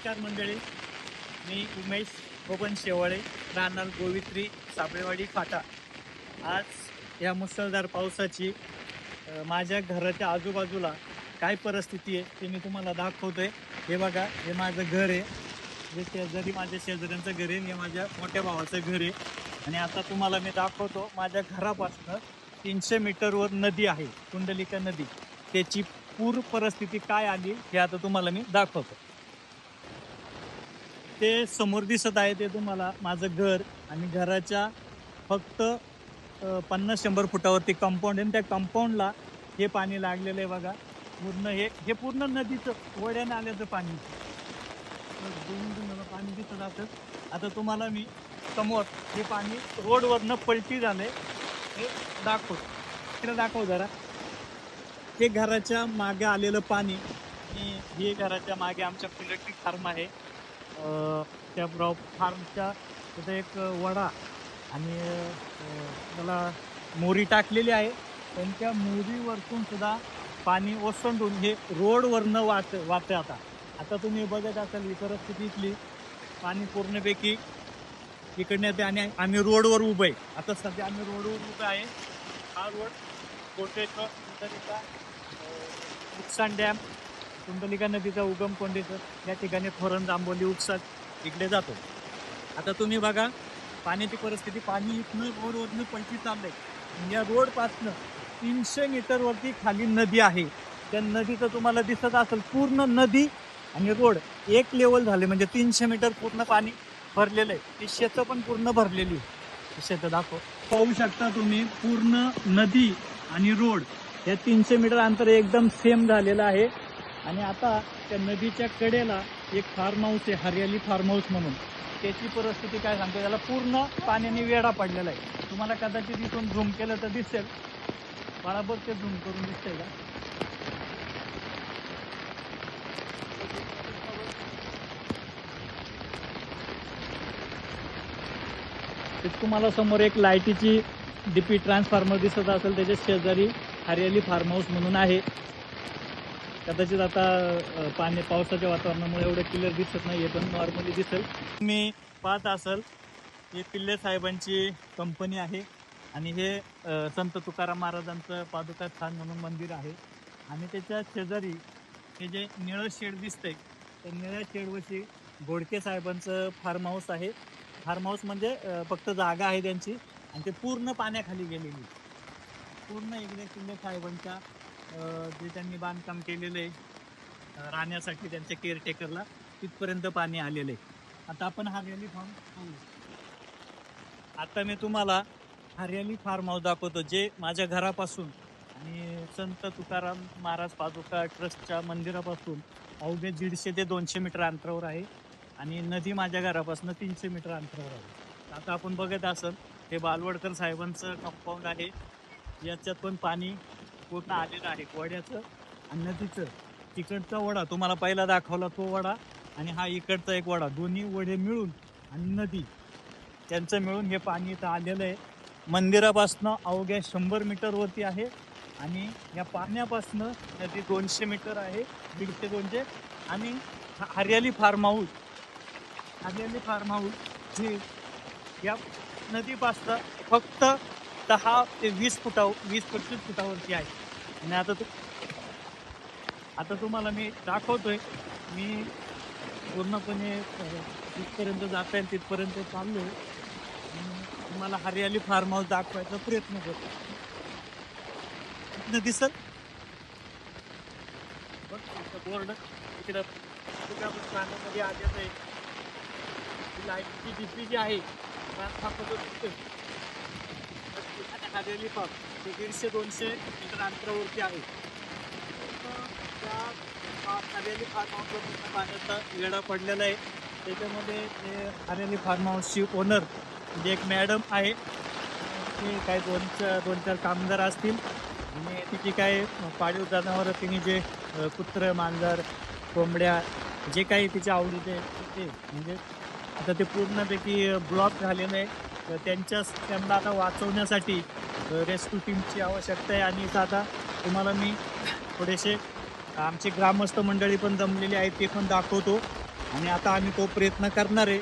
नमस्कार मंडळी, मी उमेश बबन शेवाळे, राहणार गोवित्री साबळेवाडी फाटा. आज या मुसळधार पावसाची माझ्या घराच्या आजूबाजूला काय परिस्थिती आहे ते मी तुम्हाला दाखवतोय. हे बघा, हे माझं घर आहे, हे शेजारी माझ्या शेजाऱ्यांचं घर आहे, हे माझ्या मोठ्या भावाचं घर आहे. आणि आता तुम्हाला मी दाखवतो, माझ्या घरापासून 300 मीटरवर नदी आहे, कुंडलिका नदी. त्याची पूर परिस्थिती काय आली हे आता तुम्हाला मी दाखवतो. ते समोर दिसत आहे ते तुम्हाला माझं घर, आणि घराच्या फक्त 50-100 फुटावरती कंपाऊंड आहे. त्या कंपाऊंडला हे पाणी लागलेलं आहे बघा. पूर्ण हे पूर्ण नदीचं वड्याने आल्याचं पाणी. तुम्हाला पाणी दिसत असेल. आता तुम्हाला मी समोर हे पाणी रोडवरनं पलटी झालंय हे दाखवतो. तिकडे दाखव जरा. हे घराच्या मागे आलेलं पाणी, आणि हे घराच्या मागे आमच्या इलेक्ट्रिक फार्म आहे. त्या फार्मच्या तिथं एक वडा आणि त्याला मोरी टाकलेली आहे. त्यांच्या मोरीवरतून सुद्धा पाणी ओसंडून हे रोडवरनं वाहते. आता तुम्ही बघत असाल ही परिस्थिती इथली. पाणी पूर्णपैकी इकडनं येते आणि आम्ही रोडवर उभं आहे. आता सध्या आम्ही रोडवर उभं आहे. हा रोड कोटेश्वर कुंडलिका उपसान डॅम, कुंडलिका नदीचा उगम कोंडेश्वर या ठिकाणी थोरण जांभोली उपसा इकडे जातो. आता तुम्ही बघा पाण्याची परिस्थिती. पाणी इथनं रोडवरनं पलटी चाललंय. या रोडपासनं 300 मीटरवरती खाली नदी आहे. त्या नदीचं तुम्हाला दिसत असेल, पूर्ण नदी आणि रोड एक लेवल झाले, म्हणजे 300 मीटर पूर्ण पाणी भरलेलं आहे. ती शेतं पण पूर्ण भरलेली. शेतं दाखव, पाहू शकता तुम्ही. पूर्ण नदी आणि रोड या 300 मीटर अंतर एकदम सेम झालेलं आहे. आणि आता त्या नदीच्या कडेला एक फार्म हाऊस आहे, हरियाली फार्म हाऊस म्हणून. त्याची परिस्थिती काय सांगतो, त्याला पूर्ण पाण्याने वेढा पडलेला आहे. तुम्हाला कदाचित इथून झूम केलं तर दिसेल. बराबर ते झूम करून दिसतंय का? तुम्हाला समोर एक लाईटीची डीपी ट्रान्सफॉर्मर दिसत असेल. त्याच्या शेजारी हरियाली फार्म हाऊस म्हणून आहे. कदाचित आता पावसाच्या वातावरणामुळे एवढं क्लिअर दिसत नाहीये, पण नॉर्मली दिसेल. तुम्ही पाहत असाल, हे पिल्ले साहेबांची कंपनी आहे. आणि हे संत तुकाराम महाराजांचं पादुका स्थान म्हणून मंदिर आहे. आणि त्याच्या शेजारी हे जे निळं शेड दिसतंय, त्या निळ्या शेडवरती घोडके साहेबांचं फार्म हाऊस आहे. फार्म हाऊस म्हणजे फक्त जागा आहे त्यांची, आणि ते पूर्ण पाण्याखाली गेलेली. पूर्ण इकडे पिल्ले साहेबांच्या जे त्यांनी बांधकाम केलेलं आहे राहण्यासाठी त्यांच्या केअरटेकरला, तिथपर्यंत पाणी आलेलं आहे. आता आपण हरियाली फार्म आता मी तुम्हाला हरियाली फार्म हाऊस दाखवतो, जे माझ्या घरापासून आणि संत तुकाराम महाराज पादुका ट्रस्टच्या मंदिरापासून अवघे 150 ते 200 मीटर अंतरावर आहे. आणि नदी माझ्या घरापासून 300 मीटर अंतरावर आहे. आता आपण बघत असाल, हे बालवडकर साहेबांचं कंपाऊंड आहे. याच्यात पण पाणी पूर्ण आलेलं आहे, वड्याचं आणि नदीचं. तिकडचा वडा तुम्हाला पहिला दाखवला तो वडा, आणि हा इकडचा एक वडा, दोन्ही वडे मिळून आणि नदी त्यांचं मिळून हे पाणी इथं आलेलं आहे. मंदिरापासनं अवघ्या 100 मीटरवरती आहे. आणि या पाण्यापासनं नदी 200 मीटर आहे, 150-200. आणि हरियाली फार्म हाऊस हे या नदीपासनं फक्त 10 ते 20-25 फुटावरती आहे. आणि आता तुम्हाला मी दाखवतोय. मी पूर्णपणे जिथपर्यंत जाता येईल तिथपर्यंत चाललो आहे. तुम्हाला हरियाली फार्म हाऊस दाखवायचा प्रयत्न करतो. इथनं दिसत बोर्ड इकडं पाण्यामध्ये आलेलं आहे. लाईटची डीपी जी आहे हरियाली फार्म ते 150-200 मीटर अंतरावरती आहे. त्या हरियाली फार्म हाऊसवर पाण्याचा वेढा पडलेला आहे. त्याच्यामध्ये ते हरियाली फार्म हाऊसची ओनर म्हणजे एक मॅडम आहे. ते काय 2-4 कामगार असतील. आणि तिची काय पाळीव जनावरं, तिने जे कुत्रं, मांजर, कोंबड्या जे काही तिच्या आवडीचे ते, म्हणजे आता ते पूर्णपैकी ब्लॉक झालेलं आहे. तर त्यांना आता वाचवण्यासाठी रेस्क्यू टीमची आवश्यकता आहे. आणि आता तुम्हाला मी थोडेसे आमचे ग्रामस्थ मंडळी पण जमलेली आहेत, ते पण दाखवतो. आणि आता आम्ही तो प्रयत्न करणार आहे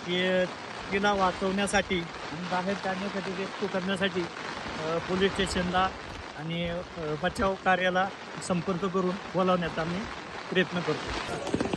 की तिला वाचवण्यासाठी आणि बाहेर काढण्यासाठी रेस्क्यू करण्यासाठी पोलीस स्टेशनला आणि बचाव कार्याला संपर्क करून बोलावण्याचा आम्ही प्रयत्न करतो.